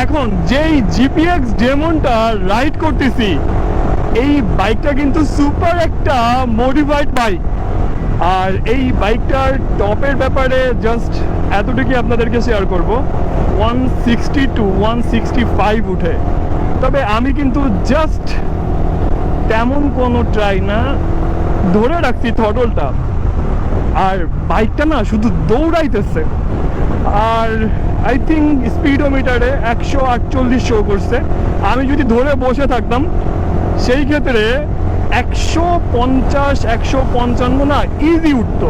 এখন যেই GPX ডেমনটা ride করতেছি, এই বাইকটা কিন্তু সুপার একটা মডিফাইড বাইক। আর এই বাইকটার টপের ব্যাপারে জাস্ট এতটুকুই আপনাদেরকে শেয়ার করব, 160 to 165 উঠে। তবে আমি কিন্তু জাস্ট তেমন কোনো ট্রাই না, ধরে রাখছি থ্রটলটা, আর বাইকটা না শুধু দৌড়াইতেছে। আর আই থিঙ্ক স্পিডোমিটারে 148 শো করছে। আমি যদি ধরে বসে থাকতাম সেই ক্ষেত্রে 150 155 না ইজি উঠতো।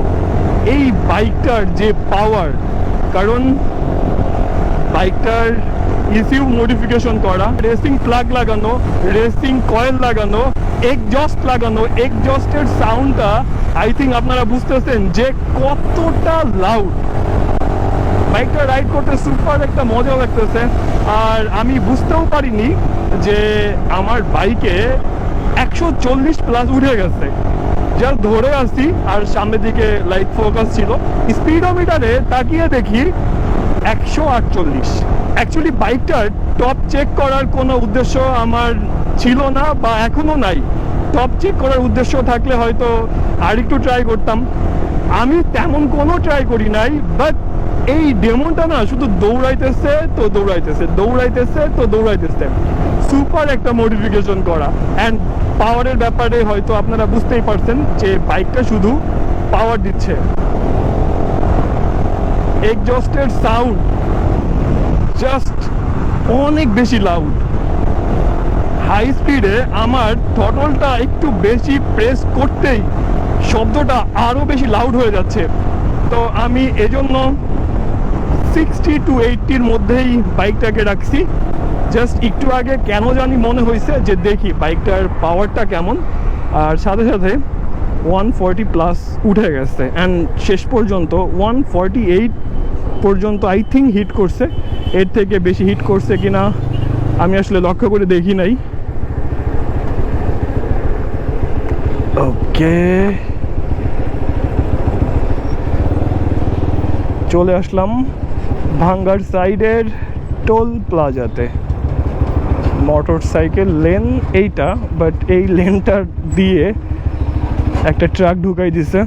এই বাইকটার যে পাওয়ার, কারণ বাইকটার ইসিউ মডিফিকেশন করা, রেসিং প্লাগ লাগানো, রেসিং কয়েল লাগানো, এক্সজস্ট লাগানো, এক্সজস্টের সাউন্ডটা আই থিঙ্ক আপনারা বুঝতেছেন যে কতটা লাউড। বাইকটা রাইড করতে সুপার একটা মজা লাগতেছে। আর আমি বুঝতেও পারিনি যে আমার বাইকে 140 প্লাস উঠে গেছে। জাস্ট ধরে আসছি আর সামনের দিকে লাইট ফোকাস ছিল, স্পিডোমিটারে তাকিয়ে দেখি 148। অ্যাকচুয়ালি বাইকটার টপ চেক করার কোনো উদ্দেশ্য আমার ছিল না বা এখনো নাই। টপ চেক করার উদ্দেশ্য থাকলে হয়তো আর একটু ট্রাই করতাম। আমি তেমন কোনো ট্রাই করি নাই, বাট এই ডেমনটা না শুধু দৌড়াইতেছে তো দৌড়াইতেছে, দৌড়াইতেছে তো দৌড়াইতেছে। সুপার একটা মডিফিকেশন করা। অ্যান্ড পাওয়ারের ব্যাপারে হয়তো আপনারা বুঝতেই পারছেন যে বাইকটা শুধু পাওয়ার দিচ্ছে। এক্সজস্টের সাউন্ড জাস্ট অনেক বেশি লাউড। হাই স্পিডে আমার থ্রটলটা একটু বেশি প্রেস করতেই শব্দটা আরও বেশি লাউড হয়ে যাচ্ছে। তো আমি এজন্য 60 to 80-র মধ্যেই বাইকটাকে রাখছি। জাস্ট একটু আগে কেন জানি মনে হয়েছে যে দেখি বাইকটার পাওয়ারটা কেমন, আর সাথে সাথে 140 প্লাস উঠে গেছে। অ্যান্ড শেষ পর্যন্ত 148 পর্যন্ত আই থিঙ্ক হিট করছে। এর থেকে বেশি হিট করছে কিনা আমি আসলে লক্ষ্য করে দেখি নাই। ওকে, চলে আসলাম ভাঙ্গার সাইডের টোল প্লাজাতে। মোটর সাইকেল লেন এইটা, বাট এই লেনটা দিয়ে একটা ট্রাক ঢুকাই দিছে।